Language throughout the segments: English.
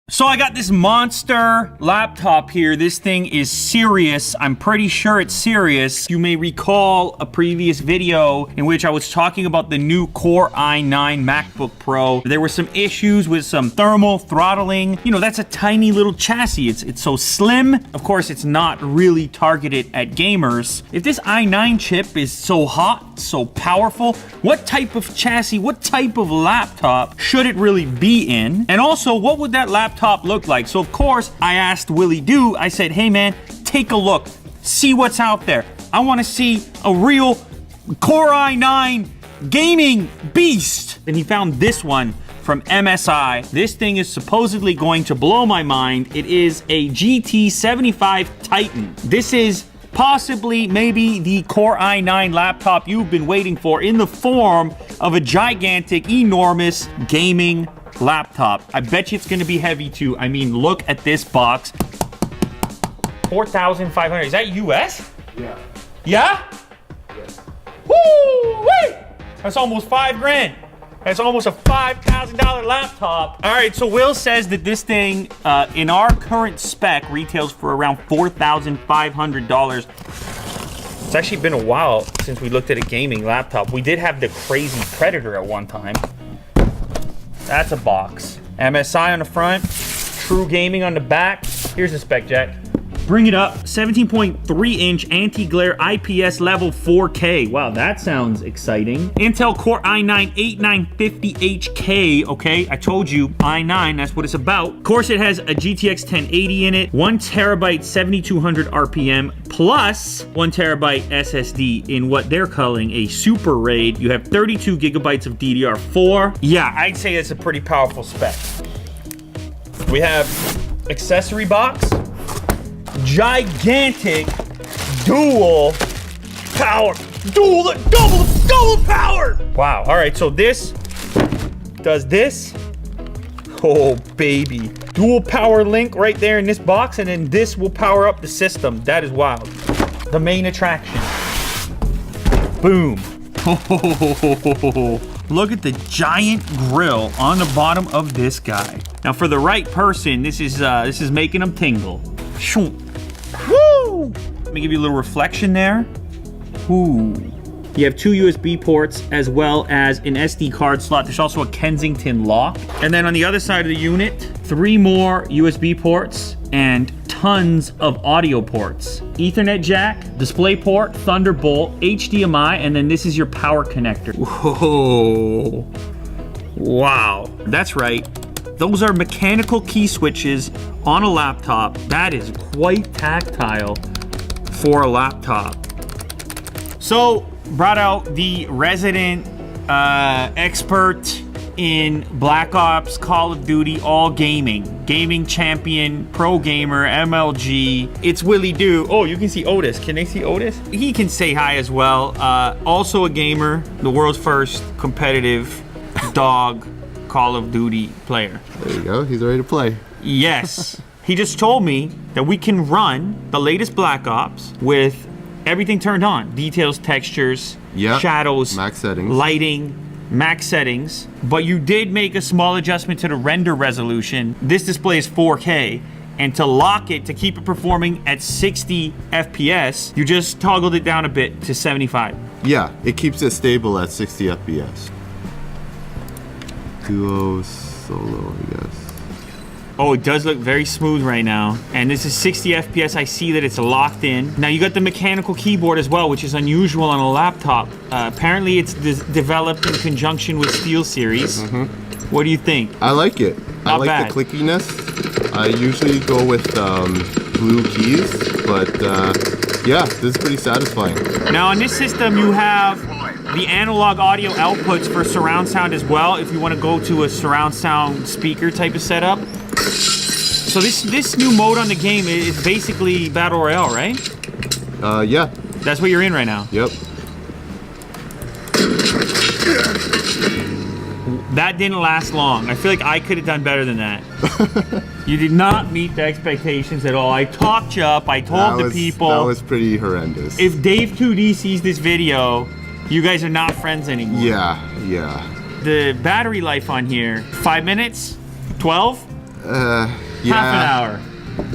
So I got this monster laptop here. This thing is serious. I'm pretty sure it's serious. You may recall a previous video in which I was talking about the new Core i9 MacBook Pro. There were some issues with some thermal throttling. You know, that's a tiny little chassis. It's so slim. Of course, it's not really targeted at gamers. If this i9 chip is so hot, so powerful, what type of chassis, what type of laptop should it really be in? And also, what would that laptop look like? So of course I asked Willie Do. I said, hey man, take a look, see what's out there. I want to see a real Core i9 gaming beast. And he found this one from MSI. This thing is supposedly going to blow my mind. It is a GT75 Titan. This is possibly maybe the Core i9 laptop you've been waiting for, in the form of a gigantic, enormous gaming laptop. I bet you it's going to be heavy too. I mean, look at this box. 4,500. Is that US? Yeah. Yeah? Yes. Woo! That's almost $5,000. That's almost a $5,000 laptop. All right, so Will says that this thing, in our current spec, retails for around $4,500. It's actually been a while since we looked at a gaming laptop. We did have the crazy Predator at one time. That's a box. MSI on the front, True Gaming on the back. Here's the spec, Jack. Bring it up. 17.3-inch anti-glare IPS level 4K. Wow, that sounds exciting. Intel Core i9-8950HK. Okay, I told you, i9, that's what it's about. Of course, it has a GTX 1080 in it, 1 terabyte 7200 RPM, plus 1 terabyte SSD in what they're calling a Super RAID. You have 32 gigabytes of DDR4. Yeah, I'd say it's a pretty powerful spec. We have accessory box. Gigantic dual power, double power. Wow. All right, so this does this. Oh baby, dual power link right there in this box, and then this will power up the system. That is wild. The main attraction. Boom. Look at the giant grill on the bottom of this guy. Now for the right person, this is making them tingle. Woo! Let me give you a little reflection there. Ooh. You have 2 USB ports as well as an SD card slot. There's also a Kensington lock. And then on the other side of the unit, 3 more USB ports and tons of audio ports. Ethernet jack, DisplayPort, Thunderbolt, HDMI, and then this is your power connector. Whoa. Wow. That's right. Those are mechanical key switches on a laptop. That is quite tactile for a laptop. So, brought out the resident expert in Black Ops, Call of Duty, all gaming champion, pro gamer, MLG. It's Willie Do. Oh, you can see Otis. Can they see Otis? He can say hi as well. Also a gamer, the world's first competitive dog Call of Duty player. There you go. He's ready to play. Yes. He just told me that we can run the latest Black Ops with everything turned on. Details, textures, shadows, max settings, lighting, max settings. But you did make a small adjustment to the render resolution. This display is 4K. And to lock it, to keep it performing at 60 FPS, you just toggled it down a bit to 75. Yeah, it keeps it stable at 60 FPS. Duo, solo, I guess. Oh, it does look very smooth right now. And this is 60 FPS. I see that it's locked in. Now you got the mechanical keyboard as well, which is unusual on a laptop. Apparently it's developed in conjunction with SteelSeries. What do you think? I like it. Not I like bad. the clickiness. I usually go with blue keys, but yeah, this is pretty satisfying. Now on this system, you have the analog audio outputs for surround sound as well, if you want to go to a surround sound speaker type of setup. So this new mode on the game is basically Battle Royale, right? Yeah. That's what you're in right now. Yep. That didn't last long. I feel like I could have done better than that. You did not meet the expectations at all. I talked you up. I told the people. That was pretty horrendous. If Dave 2D sees this video, you guys are not friends anymore. Yeah. The battery life on here, 5 minutes? 12? Yeah. Half an hour.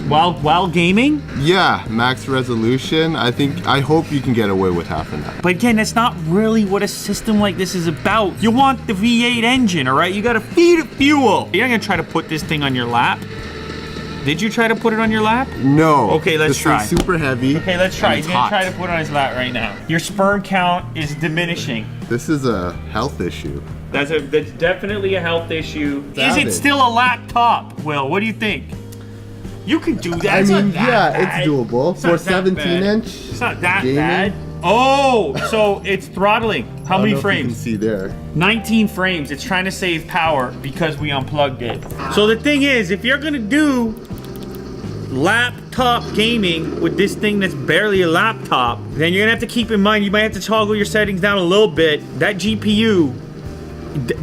While gaming? Yeah, max resolution. I hope you can get away with half an hour. But again, that's not really what a system like this is about. You want the V8 engine, all right? You gotta feed it fuel. You're not gonna try to put this thing on your lap. Did you try to put it on your lap? No. Okay, let's try. This thing's super heavy. Okay, let's try. and He's it's gonna hot. try to put it on his lap right now. Your sperm count is diminishing. This is a health issue. That's definitely a health issue. Is Valid. it still a laptop, Will? What do you think? You can do that. I It's mean, not that yeah, bad. it's doable It's for not that 17 bad. inch. It's not that gaming. bad. Oh, so it's throttling. How many I don't know if you frames? can see there. 19 frames. It's trying to save power because we unplugged it. So the thing is, if you're gonna do laptop gaming with this thing that's barely a laptop, then you're gonna have to keep in mind you might have to toggle your settings down a little bit. That GPU,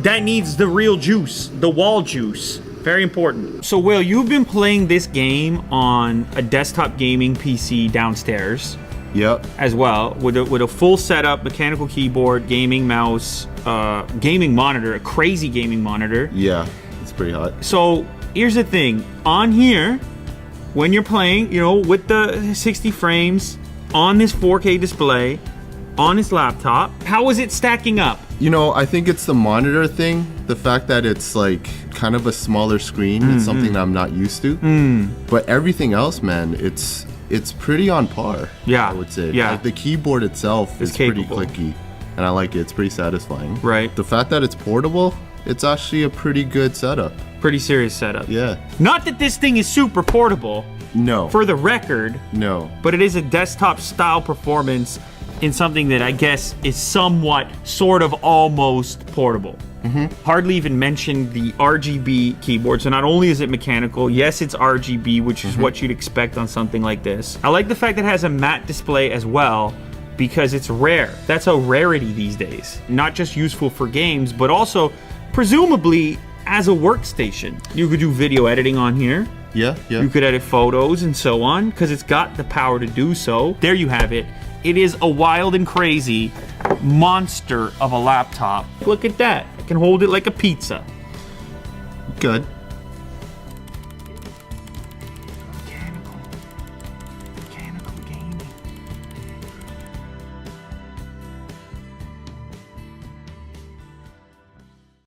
that needs the real juice, the wall juice. Very important. So Will, you've been playing this game on a desktop gaming PC downstairs Yep. as well, with a full setup, mechanical keyboard, gaming mouse, gaming monitor, a crazy gaming monitor. Yeah, it's pretty hot. So here's the thing, on here, when you're playing, you know, with the 60 frames on this 4K display, on this laptop, how is it stacking up? You know, I think it's the monitor thing. The fact that it's like kind of a smaller screen. It's something that I'm not used to. But everything else, man, it's pretty on par. Yeah, I would say. yeah. Like the keyboard itself It's is pretty capable. clicky, and I like it. It's pretty satisfying. Right. The fact that it's portable, it's actually a pretty good setup. Pretty serious setup. Yeah. Not that this thing is super portable, No. for the record, no. but it is a desktop style performance in something that I guess is somewhat, sort of, almost portable. Hardly even mentioned the RGB keyboard. So not only is it mechanical, yes, it's RGB, which is what you'd expect on something like this. I like the fact that it has a matte display as well, because it's rare. That's a rarity these days. Not just useful for games, but also presumably as a workstation. You could do video editing on here. Yeah. Yeah. You could edit photos and so on, because it's got the power to do so. There you have it. It is a wild and crazy monster of a laptop. Look at that. I can hold it like a pizza. Good.